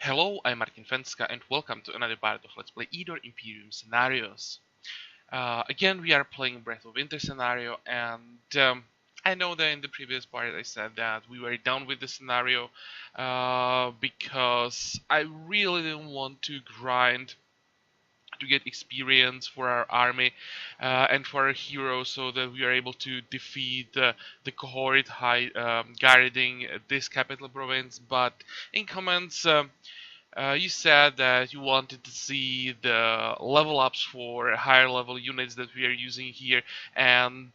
Hello, I'm Martin Fencka and welcome to another part of Let's Play Eador Imperium scenarios. Again, we are playing Breath of Winter scenario, and I know that in the previous part I said that we were done with the scenario because I really didn't want to grind to get experience for our army and for our hero so that we are able to defeat the cohort guarding this capital province. But in comments, you said that you wanted to see the level ups for higher level units that we are using here, and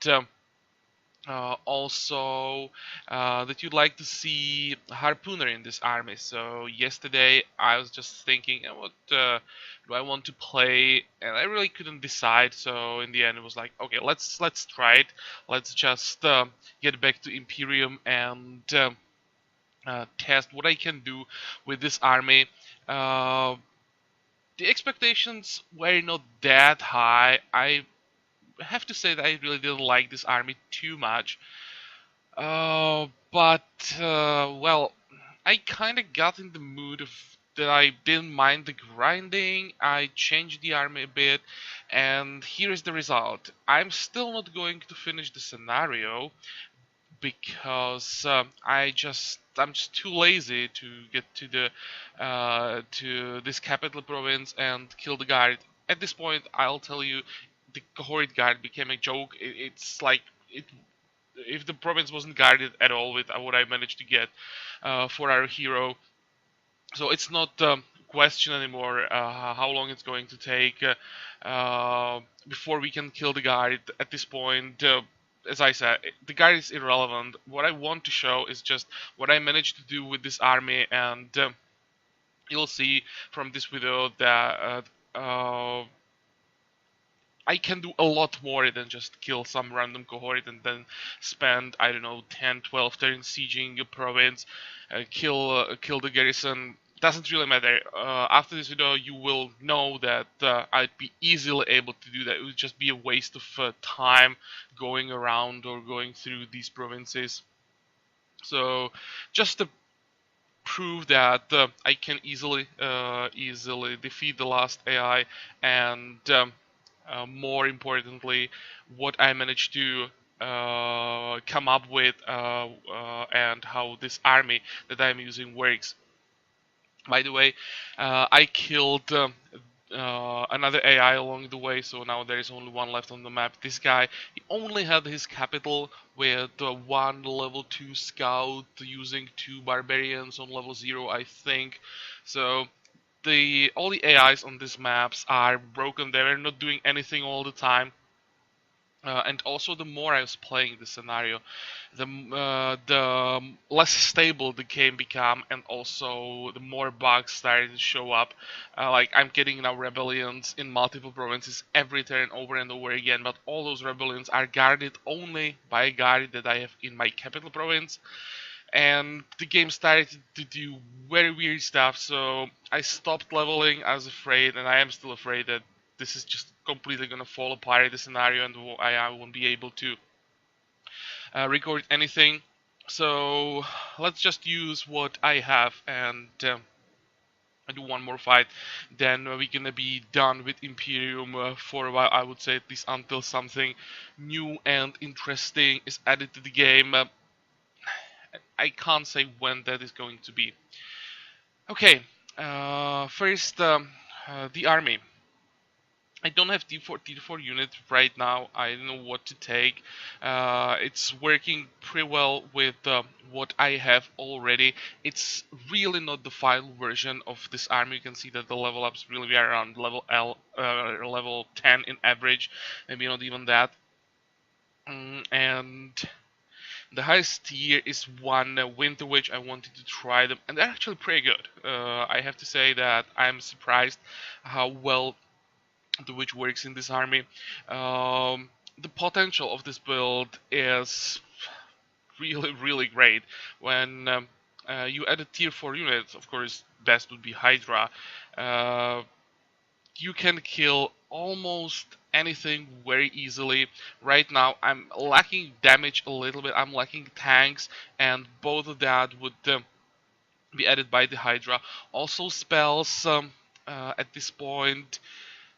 also that you'd like to see Harpooner in this army. So yesterday I was just thinking, what do I want to play, and I really couldn't decide. So in the end, it was like, okay, let's try it. Let's just get back to Imperium and test what I can do with this army. Uh, the expectations were not that high. I have to say that I really didn't like this army too much. Well, I kind of got in the mood of that I didn't mind the grinding. I changed the army a bit, and here's the result. I'm still not going to finish the scenario because I'm just too lazy to get to this capital province and kill the guard. At this point, I'll tell you, the cohort guard became a joke. It's like it if the province wasn't guarded at all with what I managed to get for our hero. So it's not question anymore how long it's going to take before we can kill the guard. At this point, as I said, the guard is irrelevant. What I want to show is just what I managed to do with this army, and you'll see from this video that I can do a lot more than just kill some random cohort and then spend, I don't know, 10, 12 turns sieging a province, kill the garrison. Doesn't really matter. After this video, you will know that I'd be easily able to do that. It would just be a waste of time going around or going through these provinces. So, just to prove that I can easily defeat the last AI, and more importantly, what I managed to come up with and how this army that I'm using works. By the way, I killed another AI along the way, so now there is only one left on the map. This guy, he only had his capital with one level 2 scout using 2 barbarians on level 0, I think. So all the AIs on these maps are broken. They're not doing anything all the time. And also, the more I was playing the scenario, the less stable the game became, and also the more bugs started to show up. Like, I'm getting now rebellions in multiple provinces every turn over and over again, but all those rebellions are guarded only by a guard that I have in my capital province. And the game started to do very weird stuff, so I stopped leveling. I was afraid, and I am still afraid that this is just completely gonna fall apart, the scenario, and I won't be able to record anything. So let's just use what I have and do one more fight. Then we're gonna be done with Imperium for a while, I would say, at least until something new and interesting is added to the game. I can't say when that is going to be. Okay, first the army. I don't have T4 unit right now. I don't know what to take. It's working pretty well with what I have already. It's really not the final version of this army. You can see that the level ups really are around level 10 in average, maybe not even that. And the highest tier is one Winter Witch. I wanted to try them, and they're actually pretty good. I have to say that I'm surprised how well the witch works in this army. The potential of this build is really great. When you add a tier 4 unit, of course, best would be Hydra. Uh, you can kill almost anything very easily. Right now, I'm lacking damage a little bit. I'm lacking tanks, and both of that would be added by the Hydra. Also spells at this point.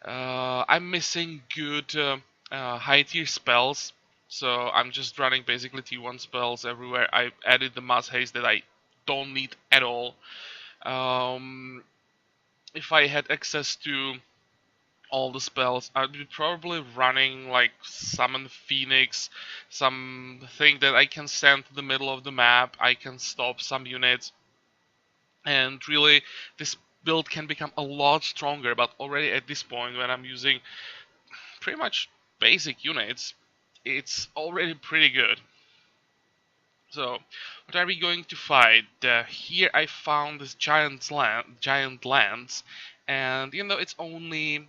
I'm missing good high tier spells, so I'm just running basically T1 spells everywhere. I added the mass haste that I don't need at all. Um, if I had access to all the spells, I'd be probably running like Summon Phoenix, something that I can send to the middle of the map. I can stop some units, and really this build can become a lot stronger. But already at this point, when I'm using pretty much basic units, it's already pretty good. So, what are we going to fight? Here I found this giant lands, and even though it's only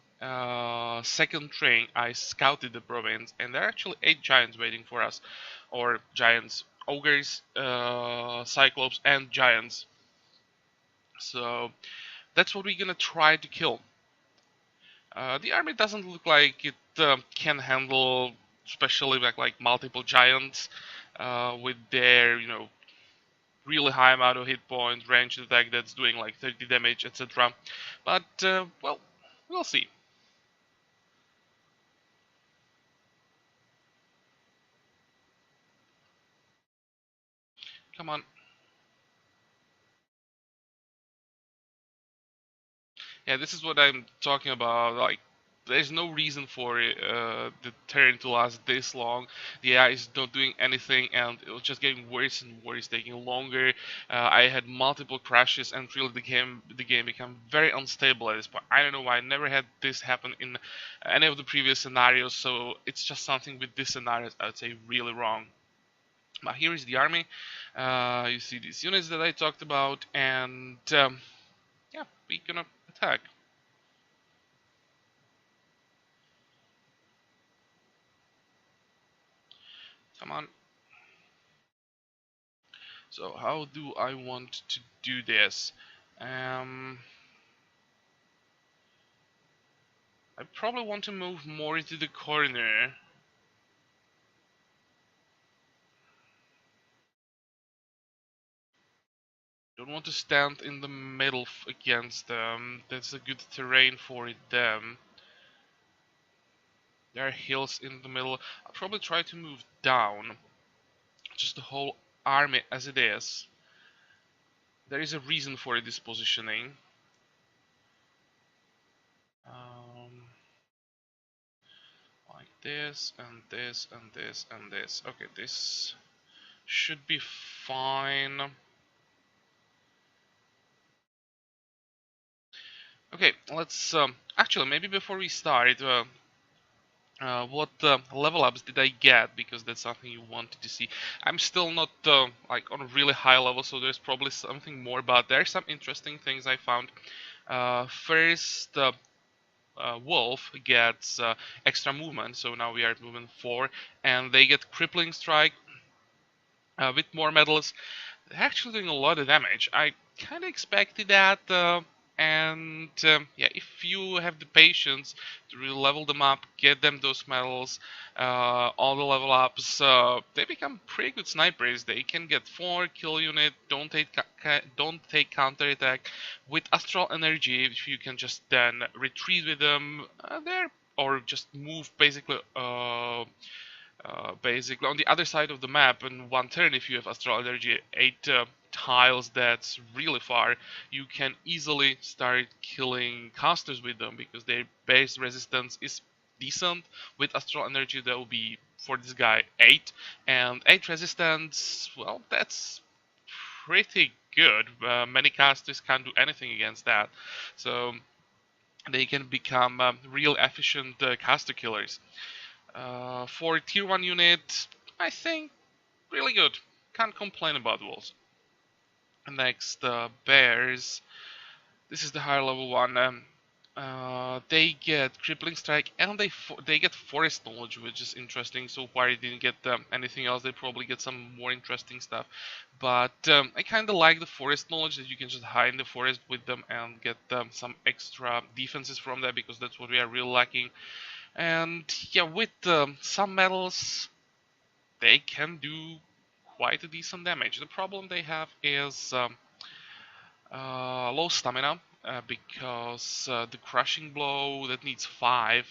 second train, I scouted the province, and there are actually 8 giants waiting for us, or giants, ogres, cyclops, and giants. So that's what we're gonna try to kill. The army doesn't look like it can handle, especially like multiple giants with their, really high amount of hit points, ranged attack that's doing like 30 damage, etc. But well, we'll see. Come on. Yeah, this is what I'm talking about. Like, there's no reason for the turn to last this long. The AI is not doing anything, and it was just getting worse and worse, taking longer. I had multiple crashes, and really the game became very unstable at this point. I don't know why. I never had this happen in any of the previous scenarios, so it's just something with this scenario I would say really wrong. But here is the army. You see these units that I talked about, and yeah, we're gonna attack. Come on. So how do I want to do this? Um, I probably want to move more into the corner. Don't want to stand in the middle against them. That's a good terrain for them. There are hills in the middle. I'll probably try to move down. Just the whole army as it is. There is a reason for this positioning. Um, like this, and this, and this, and this. Okay, this should be fine. Okay, let's actually maybe before we start, what level ups did I get? Because that's something you wanted to see. I'm still not like on a really high level, so there's probably something more. But there are some interesting things I found. First, Wolf gets extra movement, so now we are at movement 4, and they get crippling strike with more medals. They're actually doing a lot of damage. I kind of expected that, and yeah, if you have the patience to really level them up, get them those medals, all the level ups, they become pretty good snipers. They can get 4 kill unit, don't take counter attack. With astral energy, if you can just then retreat with them, there, or just move basically on the other side of the map in one turn. If you have astral energy 8 tiles, that's really far. You can easily start killing casters with them because their base resistance is decent. With astral energy that will be for this guy 8, and 8 resistance, well, that's pretty good. Many casters can't do anything against that, so they can become real efficient caster killers. For tier 1 unit, I think really good. Can't complain about Wolves. Next, Bears. This is the higher level one. They get crippling strike, and they get forest knowledge, which is interesting. So far, they didn't get anything else. They probably get some more interesting stuff. But I kind of like the forest knowledge, that you can just hide in the forest with them and get some extra defenses from that, because that's what we are really lacking. And yeah, with some medals, they can do quite a decent damage. The problem they have is low stamina because the crushing blow that needs 5,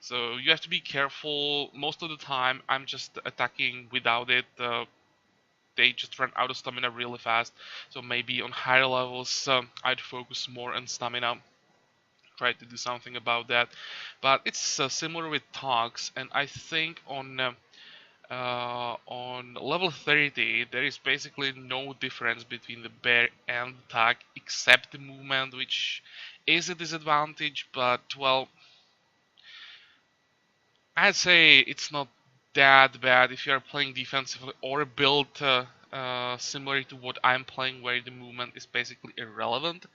so you have to be careful. Most of the time I'm just attacking without it. They just run out of stamina really fast, so maybe on higher levels I'd focus more on stamina, try to do something about that. But it's similar with Togs, and I think on level 30, there is basically no difference between the bear and the tag except the movement, which is a disadvantage, but well, I'd say it's not that bad if you are playing defensively or a build similar to what I'm playing, where the movement is basically irrelevant.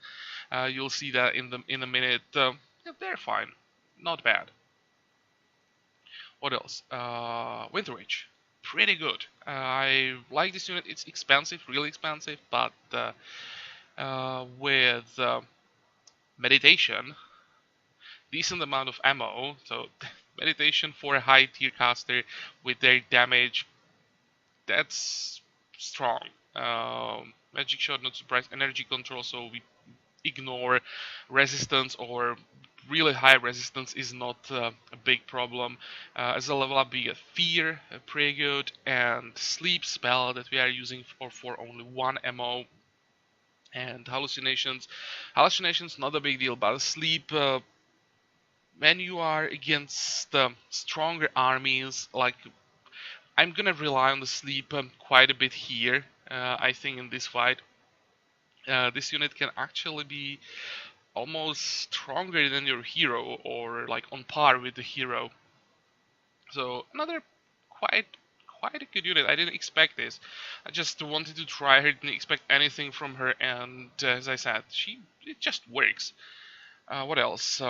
You'll see that in a minute. Yeah, they're fine, not bad. What else? Winter Witch, pretty good. I like this unit. It's expensive, really expensive, but with meditation, decent amount of ammo. So meditation for a high tier caster with their damage, that's strong. Magic shot, not surprised. Energy control, so we ignore resistance, or really high resistance is not a big problem. As a level up, we get fear, pretty good, and sleep spell that we are using for only 1 MO. And hallucinations, not a big deal, but sleep. When you are against stronger armies, like I'm gonna rely on the sleep quite a bit here. I think in this fight, this unit can actually be almost stronger than your hero, or like on par with the hero. So another quite quite a good unit. I didn't expect this. I just wanted to try her. Didn't expect anything from her, and as I said, it just works. What else?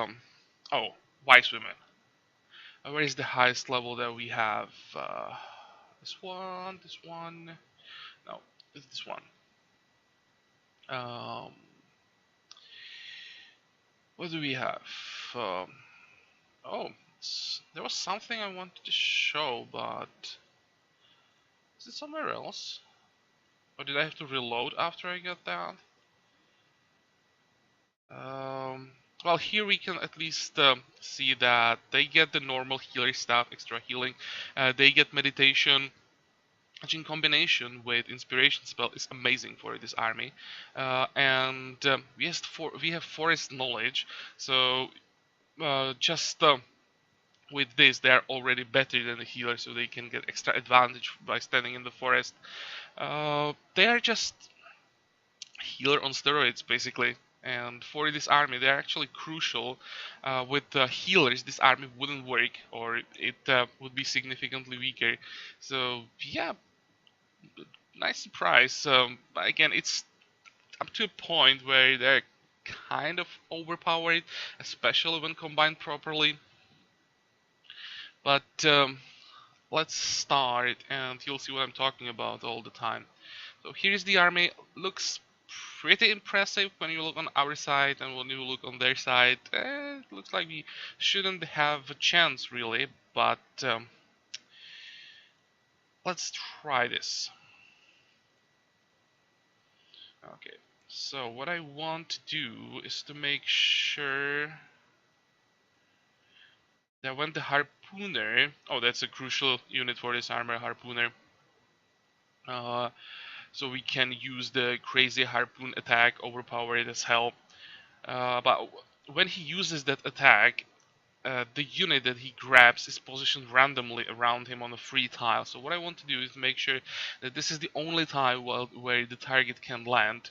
Oh, wise women. Where is the highest level that we have? This one. This one. No, it's this one. Um, what do we have? Um, oh, there was something I wanted to show, but is it somewhere else? Or did I have to reload after I got that? Um, well, here we can at least see that they get the normal healer stuff, extra healing. They get meditation, which in combination with inspiration spell is amazing for this army. And we have forest knowledge, so just with this they are already better than the healer, so they can get extra advantage by standing in the forest. They are just healer on steroids basically, and for this army they're actually crucial. With healers this army wouldn't work, or it would be significantly weaker. So yeah, nice surprise. But again, it's up to a point where they're kind of overpowered, especially when combined properly. But let's start, and you'll see what I'm talking about all the time. So here's the army. Looks pretty impressive when you look on our side, and when you look on their side, it looks like we shouldn't have a chance really. But let's try this. Okay. So what I want to do is to make sure that when the Harpooner, oh, that's a crucial unit for this armor, Harpooner. Uh, so we can use the crazy harpoon attack, overpowered as hell. But when he uses that attack, the unit that he grabs is positioned randomly around him on a free tile. So what I want to do is make sure that this is the only tile where the target can land.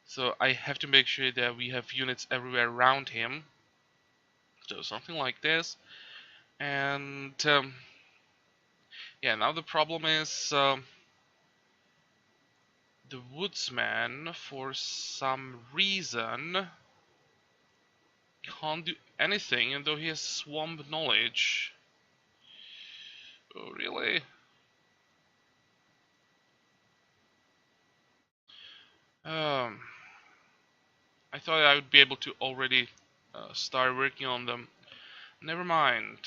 So I have to make sure that we have units everywhere around him. So something like this. And yeah, now the problem is the woodsman, for some reason, can't do anything, even though he has swamp knowledge. Oh, really? Um, I thought I would be able to already start working on them. Never mind.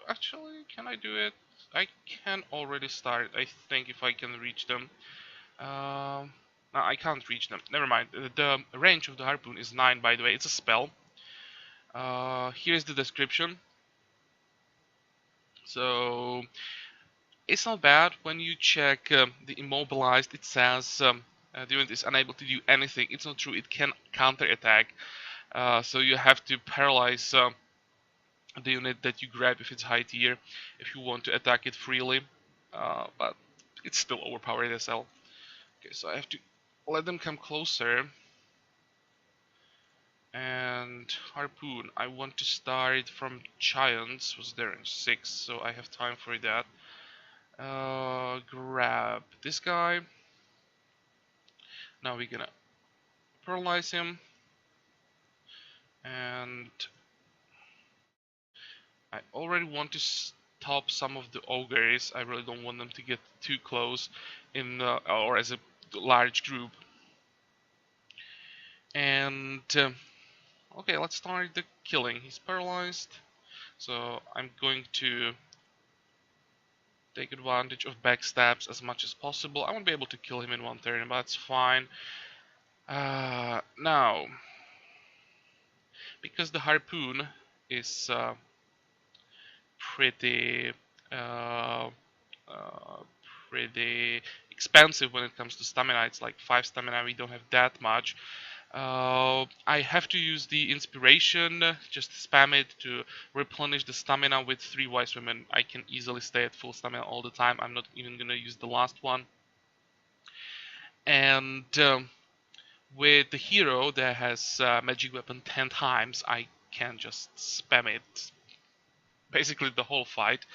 Actually, can I do it? I can already start, I think, if I can reach them. Um, No, I can't reach them. Never mind. The range of the harpoon is 9, by the way. It's a spell. Here's the description. So it's not bad. When you check the immobilized, it says the unit is unable to do anything. It's not true. It can counterattack. So you have to paralyze the unit that you grab if it's high tier, if you want to attack it freely. But it's still overpowered as hell. Okay, so I have to let them come closer. And harpoon, I want to start from giants. Was there in 6, so I have time for that. Grab this guy. Now we're gonna paralyze him, and I already want to stop some of the ogres. I really don't want them to get too close in or as a large group. And okay, let's start the killing. He's paralyzed, so I'm going to take advantage of backstabs as much as possible. I won't be able to kill him in one turn, but that's fine. Now, because the harpoon is pretty uh, uh, pretty expensive when it comes to stamina. It's like 5 stamina. We don't have that much. I have to use the inspiration, just spam it to replenish the stamina with 3 wise women. I can easily stay at full stamina all the time. I'm not even gonna use the last one. And with the hero that has magic weapon 10 times, I can just spam it basically the whole fight.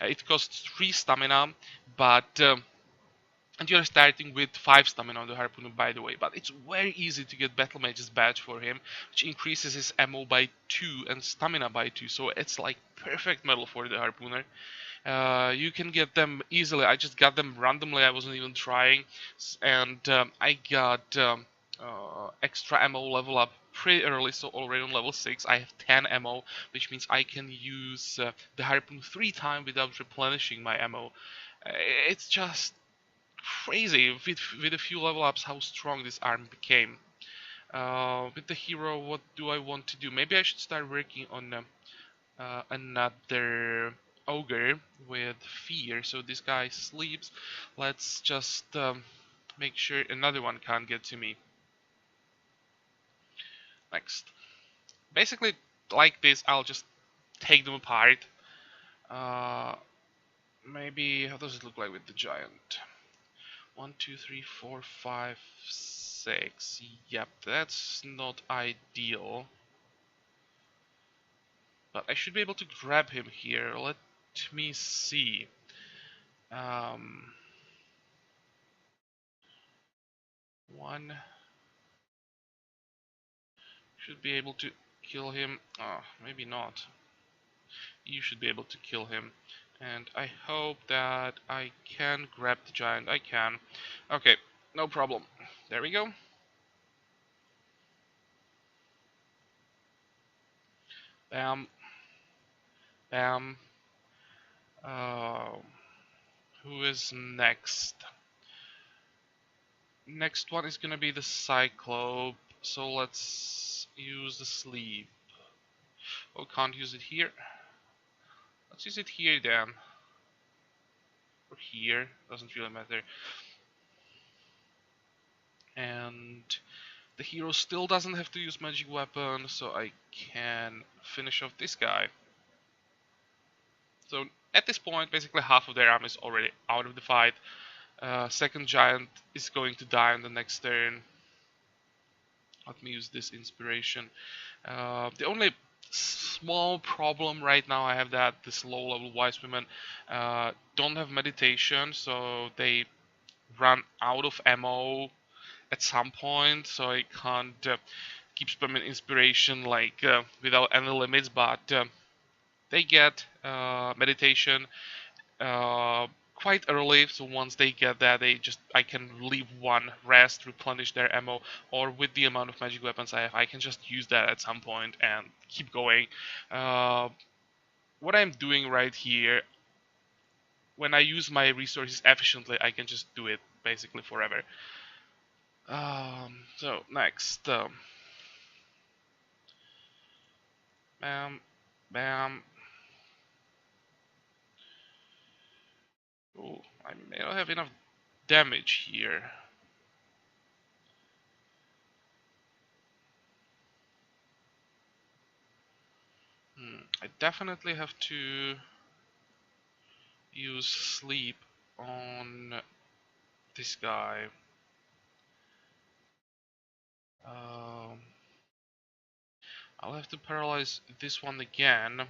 It costs 3 stamina, but and you're starting with 5 stamina on the Harpooner, by the way. But it's very easy to get Battle Mage's badge for him, which increases his ammo by 2 and stamina by 2. So it's like perfect medal for the Harpooner. You can get them easily. I just got them randomly. I wasn't even trying, and I got extra ammo level up pretty early. So already on level 6, I have 10 ammo, which means I can use the harpoon 3 times without replenishing my ammo. It's just crazy with a few level ups how strong this arm became. With the hero, what do I want to do? Maybe I should start working on another ogre with fear. So this guy sleeps. Let's just make sure another one can't get to me. Next. Basically, like this, I'll just take them apart. Uh, Maybe, how does it look like with the giant? 1, 2, 3, 4, 5, 6. Yep, that's not ideal. But I should be able to grab him here. Let me see. One should be able to kill him. Oh, maybe not. You should be able to kill him. And I hope that I can grab the giant. I can. Okay, no problem. There we go. Bam. Bam. Uh, who is next? Next one is gonna be the Cyclope. So let's use the sleep. Oh, can't use it here. Let's use it here then. Or here. Doesn't really matter. And the hero still doesn't have to use magic weapon, so I can finish off this guy. So at this point, basically half of their army is already out of the fight. Second giant is going to die on the next turn. Let me use this inspiration. The only small problem right now I have that this low level wise women don't have meditation, so they run out of ammo at some point, so I can't keep spamming inspiration like without any limits, but they get meditation quite early, so once they get that, I can leave one, rest, replenish their ammo, or with the amount of magic weapons I have, I can just use that at some point and keep going. What I'm doing right here, when I use my resources efficiently, I can just do it basically forever. So next, bam, bam. Oh, I may not have enough damage here. I definitely have to use sleep on this guy. Um, I'll have to paralyze this one again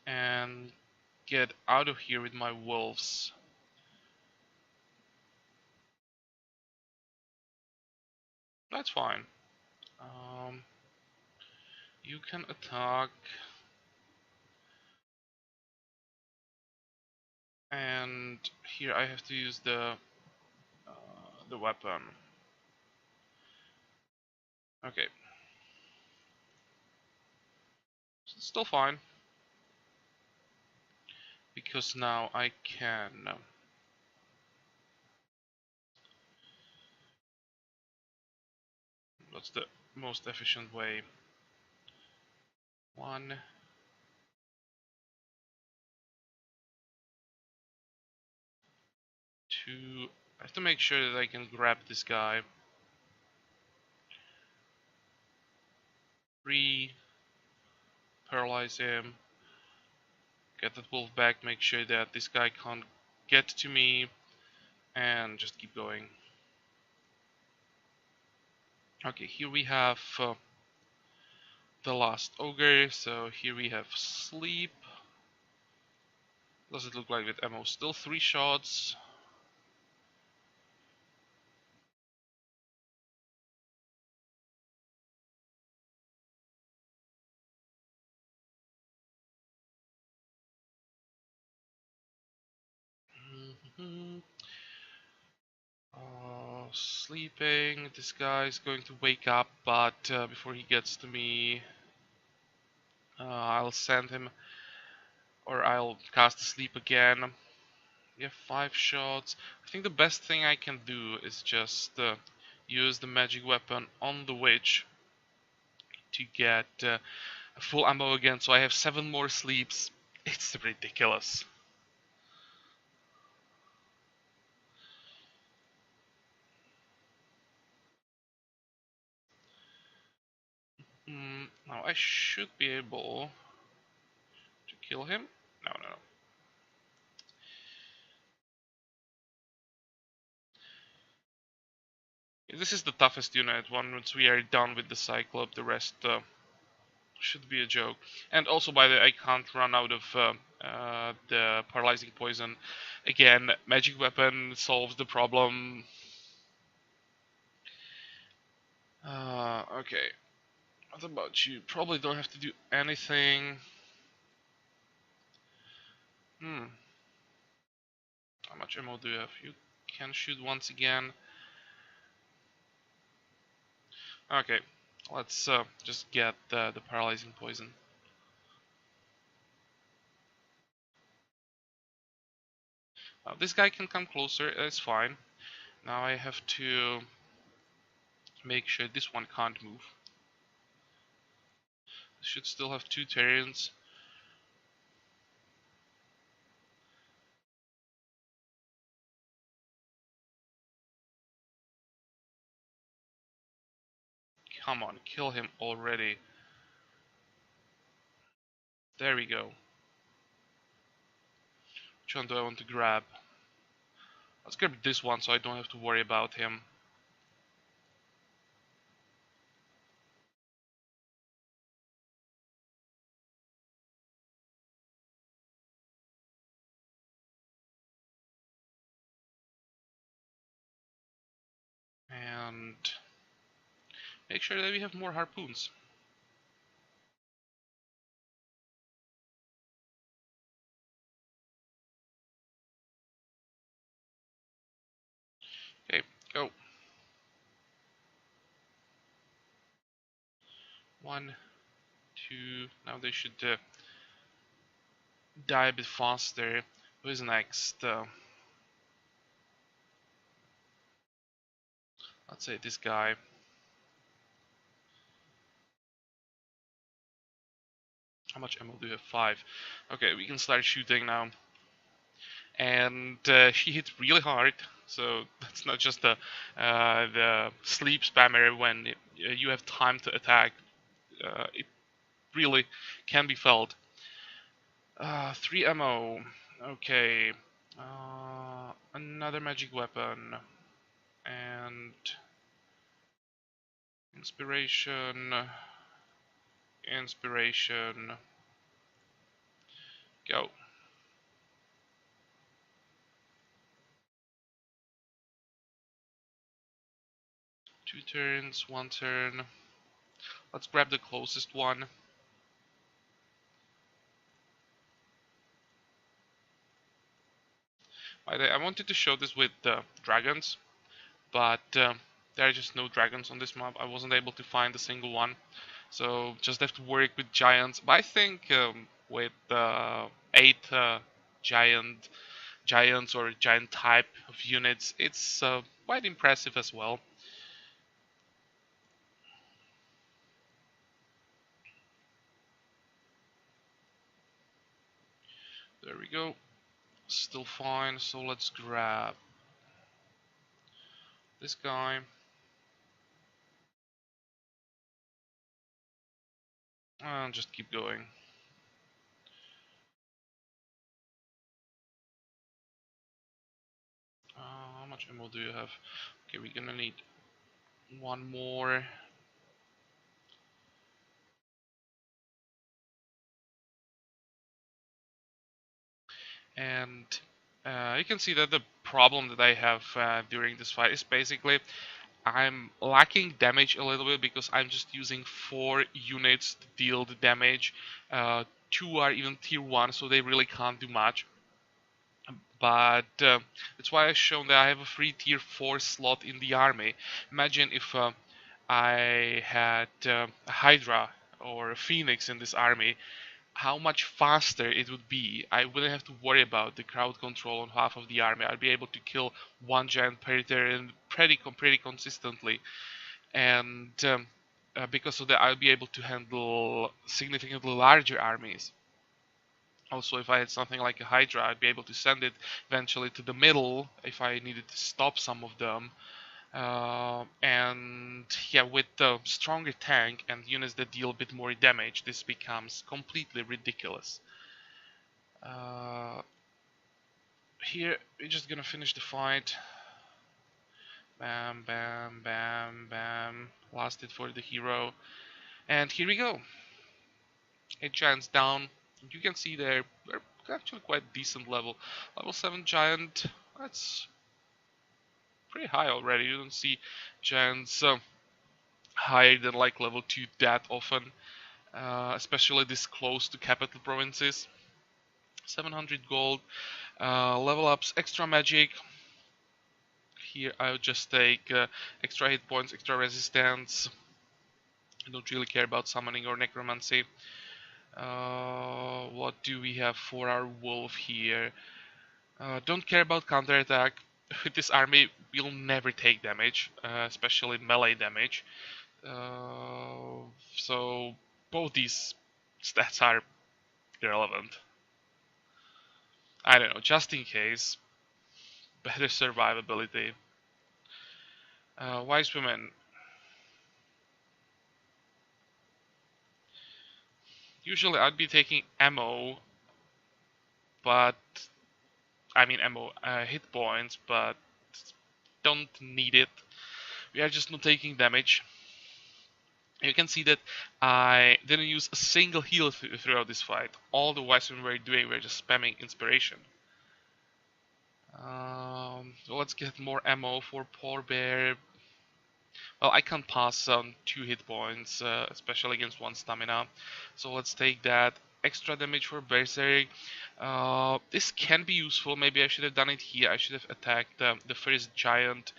and get out of here with my wolves. That's fine. Um, you can attack, and here I have to use the weapon. Okay, so it's still fine because now I can. What's the most efficient way? One, two. I have to make sure that I can grab this guy. Three, paralyze him. Get that wolf back. Make sure that this guy can't get to me, and just keep going. Okay, here we have the last ogre. So here we have sleep. Does it look like with ammo? Still 3 shots. Sleeping. This guy is going to wake up, but before he gets to me, I'll send him, or I'll cast sleep again. We have 5 shots. I think the best thing I can do is just use the magic weapon on the witch to get full ammo again, so I have 7 more sleeps. It's ridiculous. Now I should be able to kill him. No, no, no. This is the toughest unit. Once we are done with the Cyclope, the rest should be a joke. And also, by the way, I can't run out of the paralyzing poison. Again, magic weapon solves the problem. Okay. What about you? Probably don't have to do anything. How much ammo do you have? You can shoot once again. Okay. Let's just get the paralyzing poison. This guy can come closer. It's fine. Now I have to make sure this one can't move. Should still have 2 Terrians. Come on, kill him already. There we go. Which one do I want to grab? Let's grab this one so I don't have to worry about him. And make sure that we have more harpoons. Okay, go. 1, 2. Now they should die a bit faster. Who is next? Let's say this guy. How much ammo do you have? 5. Okay, we can start shooting now. And she hit really hard, so that's not just the sleep spammer when you have time to attack. It really can be felt. 3 ammo. Okay. Another magic weapon. And inspiration. Inspiration. Go. 2 turns, 1 turn. Let's grab the closest one. By the way, I wanted to show this with dragons, but there are just no dragons on this map. I wasn't able to find a single one, so just have to work with giants. But I think with 8 giants or giant type of units, it's quite impressive as well. There we go. Still fine, so let's grab this guy. And just keep going. How much ammo do you have? Okay, we're gonna need one more. And you can see that the problem that I have during this fight is basically I'm lacking damage a little bit because I'm just using 4 units to deal the damage. 2 are even tier 1, so they really can't do much. But that's why I've shown that I have a free tier 4 slot in the army. Imagine if I had a Hydra or a Phoenix in this army, how much faster it would be. I wouldn't have to worry about the crowd control on half of the army. I'd be able to kill one giant Periter pretty consistently, and because of that, I'll be able to handle significantly larger armies. Also, if I had something like a Hydra, I'd be able to send it eventually to the middle if I needed to stop some of them. And yeah, with the stronger tank and units that deal a bit more damage, this becomes completely ridiculous. Here, we're just gonna finish the fight. Bam, bam, bam, bam. Last hit for the hero. And here we go. 8 giants down. You can see they're actually quite decent level. Level 7 giant, that's pretty high already. You don't see giants higher than like level 2 that often. Especially this close to capital provinces. 700 gold. Level ups, extra magic. Here I would just take extra hit points, extra resistance. I don't really care about summoning or necromancy. What do we have for our wolf here? Don't care about counterattack. With this army, we'll never take damage, especially melee damage. So both these stats are irrelevant. I don't know, just in case. Better survivability. Wise women. Usually I'd be taking ammo, but I mean ammo, hit points, but don't need it. We are just not taking damage. You can see that I didn't use a single heal throughout this fight. All the wise women were doing were just spamming inspiration. So let's get more ammo for poor bear. Well, I can't pass on 2 hit points, especially against 1 stamina. So let's take that. Extra damage for Berserk. This can be useful. Maybe I should have done it here. I should have attacked the first giant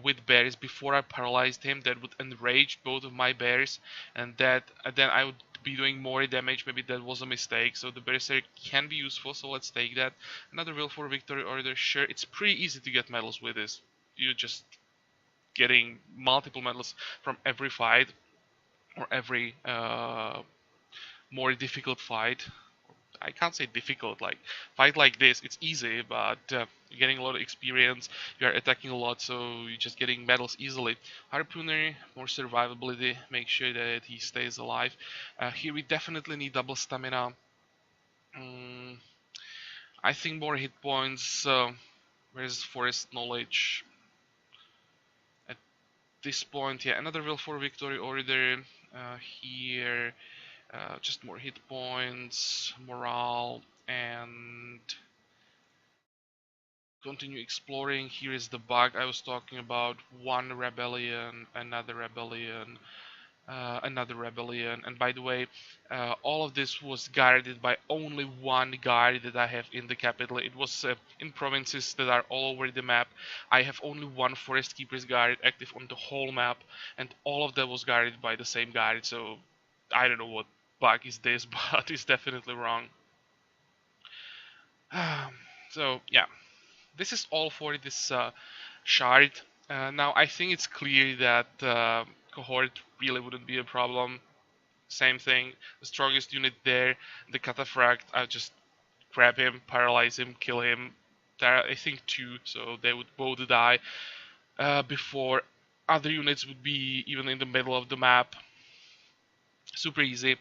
with bears before I paralyzed him. That would enrage both of my bears, and that then I would be doing more damage. Maybe that was a mistake. So the Berserk can be useful. So let's take that. Another will for victory order. Sure, it's pretty easy to get medals with this. You just getting multiple medals from every fight or every more difficult fight. I can't say difficult, like fight like this, it's easy, but you're getting a lot of experience, you're attacking a lot, so you're just getting medals easily. Harpooner, more survivability, make sure that he stays alive. Here we definitely need double stamina. Mm, I think more hit points. Where's forest knowledge? At this point, yeah, another will for victory order. Here, just more hit points, morale, and continue exploring. Here is the bug I was talking about. One rebellion, another rebellion. And by the way, all of this was guarded by only one guard that I have in the capital. It was in provinces that are all over the map. I have only one forest keeper's guard active on the whole map, and all of that was guarded by the same guard. So I don't know what bug is this, but it's definitely wrong. So yeah, this is all for this shard. Now I think it's clear that cohort really wouldn't be a problem. Same thing, the strongest unit there, the cataphract. I just grab him, paralyze him, kill him. There are, I think, two, so they would both die before other units would be even in the middle of the map. Super easy.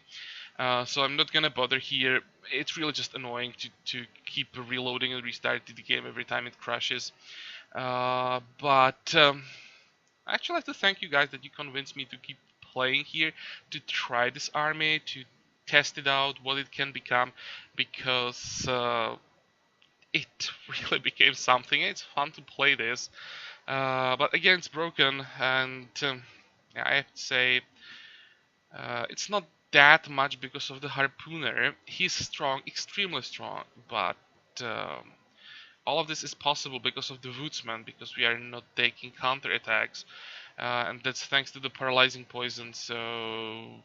So I'm not gonna bother here. It's really just annoying to keep reloading and restarting the game every time it crashes. But I actually have to thank you guys that you convinced me to keep playing here, to try this army, to test it out, what it can become, because it really became something. It's fun to play this, but again, it's broken, and yeah, I have to say, it's not that much because of the Harpooner. He's strong, extremely strong, but all of this is possible because of the Woodsman, because we are not taking counterattacks, and that's thanks to the paralyzing poison. So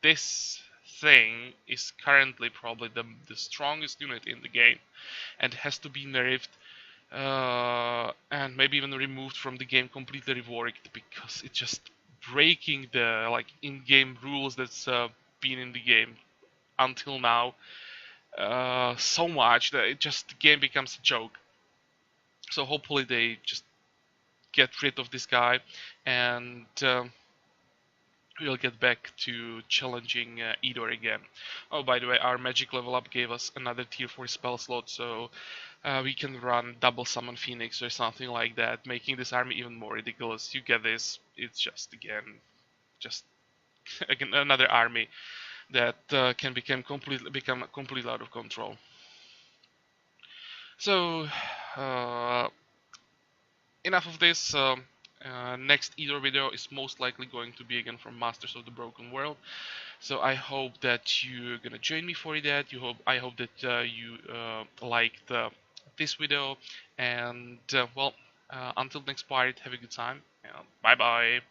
this thing is currently probably the strongest unit in the game, and has to be nerfed, and maybe even removed from the game, completely reworked, because it's just breaking the like in-game rules that's been in the game until now so much that it just the game becomes a joke. So hopefully they just get rid of this guy, and we'll get back to challenging Eador again. Oh, by the way, our magic level up gave us another tier 4 spell slot, so we can run double summon Phoenix or something like that, making this army even more ridiculous. You get this, it's just just again another army that can become completely out of control. So enough of this. Next Eador video is most likely going to be again from Masters of the Broken World. So I hope that you're gonna join me for that. I hope that you liked this video, and well, until next part, have a good time. Bye bye.